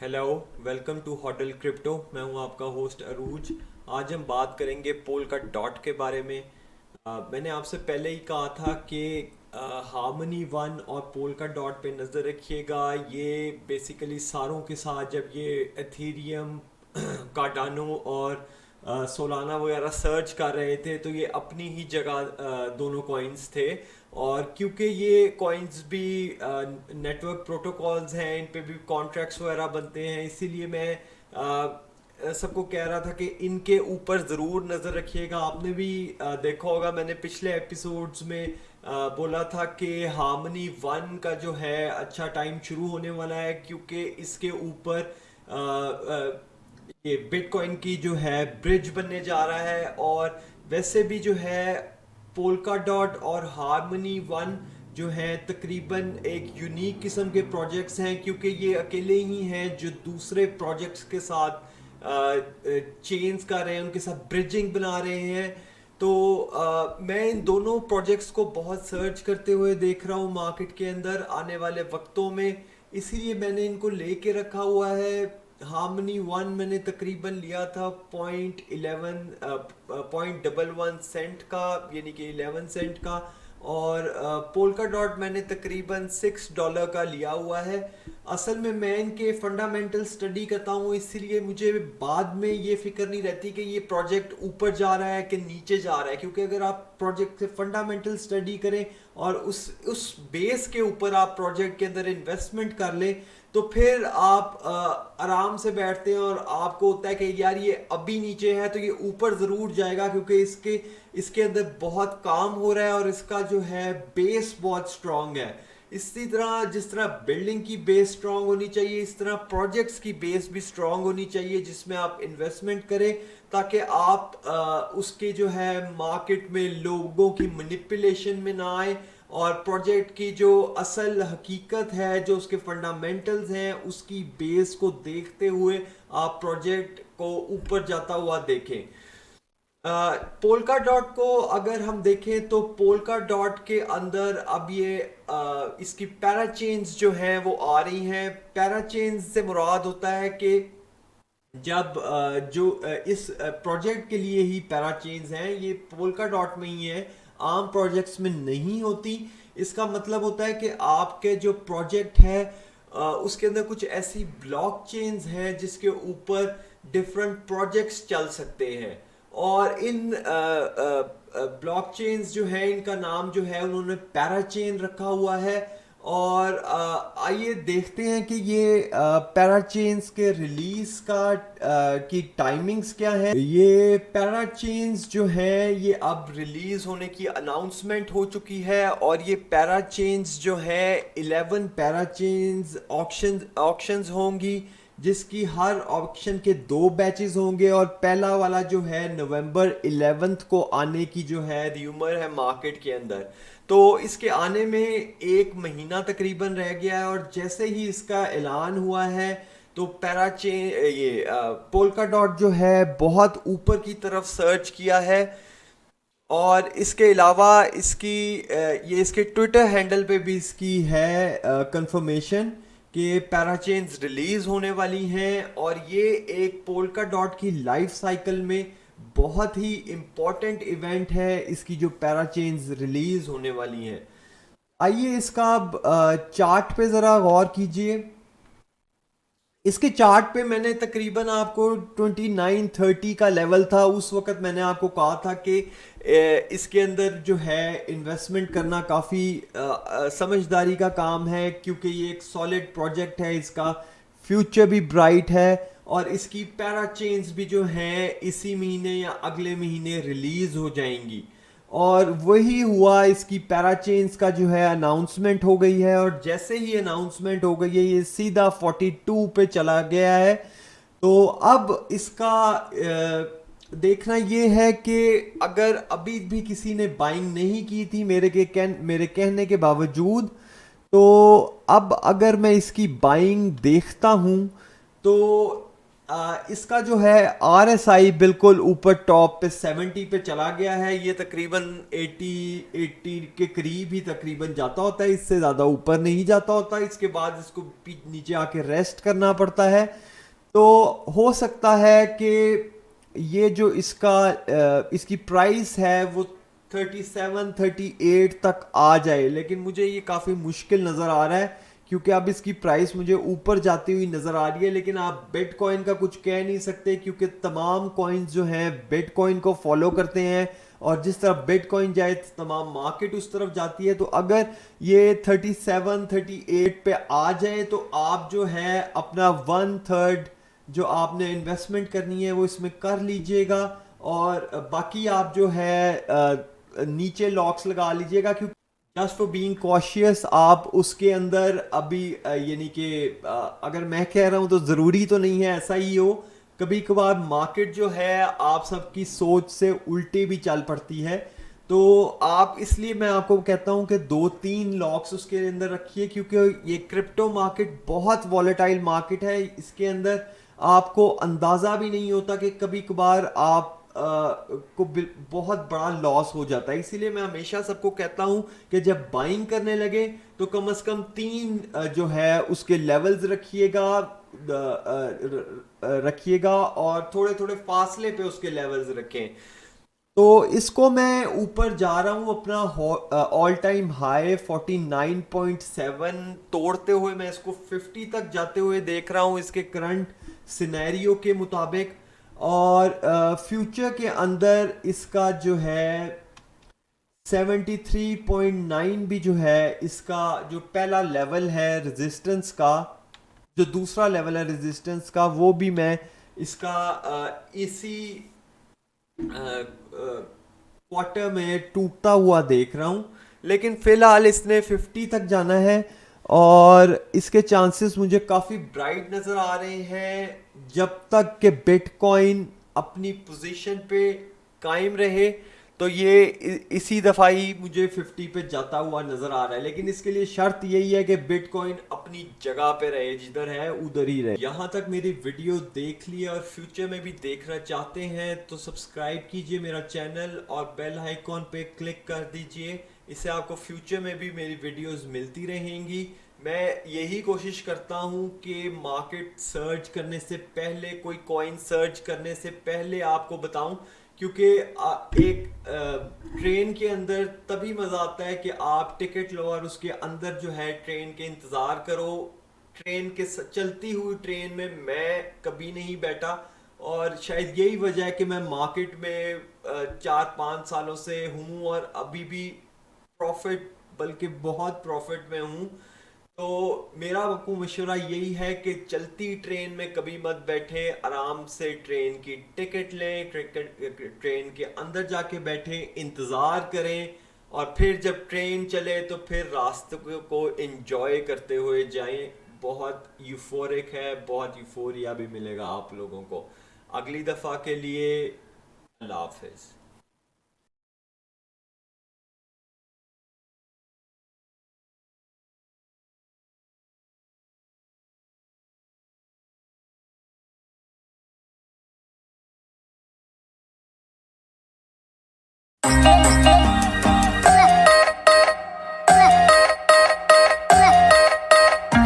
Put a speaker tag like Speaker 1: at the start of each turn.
Speaker 1: Hello, welcome to hotel Crypto. मैं हूं आपका होस्ट अरूज। आज हम बात करेंगे पोलका डॉट के बारे में। मैंने आपसे पहले ही कहा था कि हार्मनी वन और पोलका डॉट पे नज़र रखिएगा। ये बेसिकली सारों के साथ जब ये एथीरियम कार्डानो और सोलाना वगैरह सर्च कर रहे थे तो ये अपनी ही जगह दोनों कॉइन्स थे। और क्योंकि ये कॉइन्स भी नेटवर्क प्रोटोकॉल्स हैं, इन पे भी कॉन्ट्रैक्ट्स वगैरह बनते हैं, इसीलिए मैं सबको कह रहा था कि इनके ऊपर ज़रूर नज़र रखिएगा। आपने भी देखा होगा, मैंने पिछले एपिसोड्स में बोला था कि हार्मनी वन का जो है अच्छा टाइम शुरू होने वाला है, क्योंकि इसके ऊपर अ, अ, ये बिटकॉइन की जो है ब्रिज बनने जा रहा है। और वैसे भी जो है पोल्का डॉट और हार्मनी वन जो है तकरीबन एक यूनिक किस्म के प्रोजेक्ट्स हैं, क्योंकि ये अकेले ही हैं जो दूसरे प्रोजेक्ट्स के साथ चेंज कर रहे हैं, उनके साथ ब्रिजिंग बना रहे हैं। तो मैं इन दोनों प्रोजेक्ट्स को बहुत सर्च करते हुए देख रहा हूँ मार्केट के अंदर आने वाले वक्तों में, इसीलिए मैंने इनको लेके रखा हुआ है। हार्मनी वन मैंने तकरीबन लिया था .11 सेंट का, यानी कि 11 सेंट का। और पोल्का डॉट मैंने तकरीबन $6 का लिया हुआ है। असल में मैं इनके फंडामेंटल स्टडी करता हूँ, इसीलिए मुझे बाद में ये फिक्र नहीं रहती कि ये प्रोजेक्ट ऊपर जा रहा है कि नीचे जा रहा है, क्योंकि अगर आप प्रोजेक्ट से फंडामेंटल स्टडी करें और उस बेस के ऊपर आप प्रोजेक्ट के अंदर इन्वेस्टमेंट कर लें तो फिर आप आराम से बैठते हैं और आपको होता है कि यार ये अभी नीचे है तो ये ऊपर ज़रूर जाएगा, क्योंकि इसके इसके अंदर बहुत काम हो रहा है और इसका जो है बेस बहुत स्ट्रांग है। इसी तरह जिस तरह बिल्डिंग की बेस स्ट्रांग होनी चाहिए, इस तरह प्रोजेक्ट्स की बेस भी स्ट्रांग होनी चाहिए जिसमें आप इन्वेस्टमेंट करें, ताकि आप उसके जो है मार्केट में लोगों की मैनिपुलेशन में ना आए और प्रोजेक्ट की जो असल हकीकत है, जो उसके फंडामेंटल्स हैं, उसकी बेस को देखते हुए आप प्रोजेक्ट को ऊपर जाता हुआ देखें। पोल्का डॉट को अगर हम देखें तो पोल्का डॉट के अंदर अब ये इसकी पैराचेन्स जो हैं वो आ रही हैं। पैराचेन्स से मुराद होता है कि जब इस प्रोजेक्ट के लिए ही पैराचेन्स हैं, ये पोल्का डॉट में ही है, आम प्रोजेक्ट्स में नहीं होती। इसका मतलब होता है कि आपके जो प्रोजेक्ट है उसके अंदर कुछ ऐसी ब्लॉक चेन्स हैं जिसके ऊपर डिफरेंट प्रोजेक्ट्स चल सकते हैं। और इन ब्लॉक चेन्स जो है, इनका नाम जो है उन्होंने पैराचेन रखा हुआ है। और आइए देखते हैं कि ये पैराचेन्स के रिलीज की टाइमिंग्स क्या है। ये पैराचेन्स जो है ये अब रिलीज होने की अनाउंसमेंट हो चुकी है, और ये पैराचेन्स जो है 11 पैराचेन्स ऑक्शंस होंगी, जिसकी हर ऑक्शन के 2 बैचेस होंगे। और पहला वाला जो है नवंबर 11 को आने की जो है र्यूमर है मार्केट के अंदर। तो इसके आने में 1 महीना तकरीबन रह गया है, और जैसे ही इसका ऐलान हुआ है तो पैराचेन ये पोल्का डॉट जो है बहुत ऊपर की तरफ सर्च किया है। और इसके अलावा ये इसके ट्विटर हैंडल पे भी इसकी है कंफर्मेशन कि पैराचेन्स रिलीज होने वाली हैं। और ये एक पोल्का डॉट की लाइफ साइकिल में बहुत ही इम्पोर्टेंट इवेंट है, इसकी जो पैराचेन्स रिलीज होने वाली हैं। आइए इसका अब चार्ट पे ज़रा गौर कीजिए। इसके चार्ट पे मैंने तकरीबन आपको 2930 का लेवल था, उस वक्त मैंने आपको कहा था कि इसके अंदर जो है इन्वेस्टमेंट करना काफ़ी समझदारी का काम है, क्योंकि ये एक सॉलिड प्रोजेक्ट है, इसका फ्यूचर भी ब्राइट है। और इसकी पैराचेन्स भी जो हैं इसी महीने या अगले महीने रिलीज़ हो जाएंगी। और वही हुआ, इसकी पैराचेन्स का जो है अनाउंसमेंट हो गई है, और जैसे ही अनाउंसमेंट हो गई है ये सीधा 42 पे चला गया है। तो अब इसका देखना ये है कि अगर अभी भी किसी ने बाइंग नहीं की थी मेरे कहने के बावजूद, तो अब अगर मैं इसकी बाइंग देखता हूँ तो इसका जो है RSI बिल्कुल ऊपर टॉप पे 70 पे चला गया है। ये तकरीबन 80 के करीब ही तकरीबन जाता होता है, इससे ज़्यादा ऊपर नहीं जाता होता। इसके बाद इसको नीचे आके रेस्ट करना पड़ता है। तो हो सकता है कि ये जो इसकी प्राइस है वो 37-38 तक आ जाए, लेकिन मुझे ये काफ़ी मुश्किल नज़र आ रहा है क्योंकि अब इसकी प्राइस मुझे ऊपर जाती हुई नज़र आ रही है। लेकिन आप बिटकॉइन का कुछ कह नहीं सकते क्योंकि तमाम कॉइन्स जो हैं बिटकॉइन को फॉलो करते हैं, और जिस तरफ बिटकॉइन जाए तमाम मार्केट उस तरफ जाती है। तो अगर ये 37-38 पे आ जाए तो आप जो है अपना 1/3 जो आपने इन्वेस्टमेंट करनी है वो इसमें कर लीजिएगा, और बाकी आप जो है नीचे लॉक्स लगा लीजिएगा, क्योंकि जस्ट फॉर बीइंग कॉशियस आप उसके अंदर अभी यानी कि अगर मैं कह रहा हूँ तो ज़रूरी तो नहीं है ऐसा ही हो। कभी कभार मार्केट जो है आप सबकी सोच से उल्टी भी चल पड़ती है। तो आप, इसलिए मैं आपको कहता हूँ कि 2-3 लॉक्स उसके अंदर रखिए, क्योंकि ये क्रिप्टो मार्केट बहुत वॉलेटाइल मार्केट है। इसके अंदर आपको अंदाज़ा भी नहीं होता कि कभी कभार आप को बहुत बड़ा लॉस हो जाता है। इसीलिए मैं हमेशा सबको कहता हूं कि जब बाइंग करने लगे तो कम से कम 3 जो है उसके लेवल्स रखिएगा और थोड़े थोड़े फासले पे उसके लेवल्स रखें। तो इसको मैं ऊपर जा रहा हूँ, अपना ऑल टाइम हाई 49.7 तोड़ते हुए मैं इसको 50 तक जाते हुए देख रहा हूँ इसके करंट सिनेरियो के मुताबिक। और फ्यूचर के अंदर इसका जो है 73.9 भी जो है इसका जो पहला लेवल है रेजिस्टेंस का, जो दूसरा लेवल है रेजिस्टेंस का, वो भी मैं इसका इसी क्वार्टर में टूटता हुआ देख रहा हूं। लेकिन फिलहाल इसने 50 तक जाना है और इसके चांसेस मुझे काफ़ी ब्राइट नज़र आ रहे हैं जब तक कि बिटकॉइन अपनी पोजीशन पे कायम रहे। तो ये इसी दफ़ा ही मुझे 50 पे जाता हुआ नज़र आ रहा है, लेकिन इसके लिए शर्त यही है कि बिटकॉइन अपनी जगह पे रहे, जिधर है उधर ही रहे। यहाँ तक मेरी वीडियो देख ली और फ्यूचर में भी देखना चाहते हैं तो सब्सक्राइब कीजिए मेरा चैनल और बेल आइकॉन पे क्लिक कर दीजिए। इससे आपको फ्यूचर में भी मेरी वीडियोस मिलती रहेंगी। मैं यही कोशिश करता हूँ कि मार्केट सर्च करने से पहले, कोई कॉइन सर्च करने से पहले आपको बताऊं, क्योंकि एक ट्रेन के अंदर तभी मज़ा आता है कि आप टिकट लो और उसके अंदर जो है ट्रेन के इंतज़ार करो। ट्रेन के चलती हुई ट्रेन में मैं कभी नहीं बैठा, और शायद यही वजह है कि मैं मार्केट में 4-5 सालों से हूँ और अभी भी प्रॉफिट, बल्कि बहुत प्रॉफिट में हूँ। तो मेरा आपको मशवरा यही है कि चलती ट्रेन में कभी मत बैठे, आराम से ट्रेन की टिकट लें, ट्रेन के अंदर जाके बैठे, इंतज़ार करें, और फिर जब ट्रेन चले तो फिर रास्ते को एंजॉय करते हुए जाएं। बहुत यूफोरिक है, बहुत यूफोरिया भी मिलेगा आप लोगों को। अगली दफ़ा के लिए अल्लाह हाफिज़।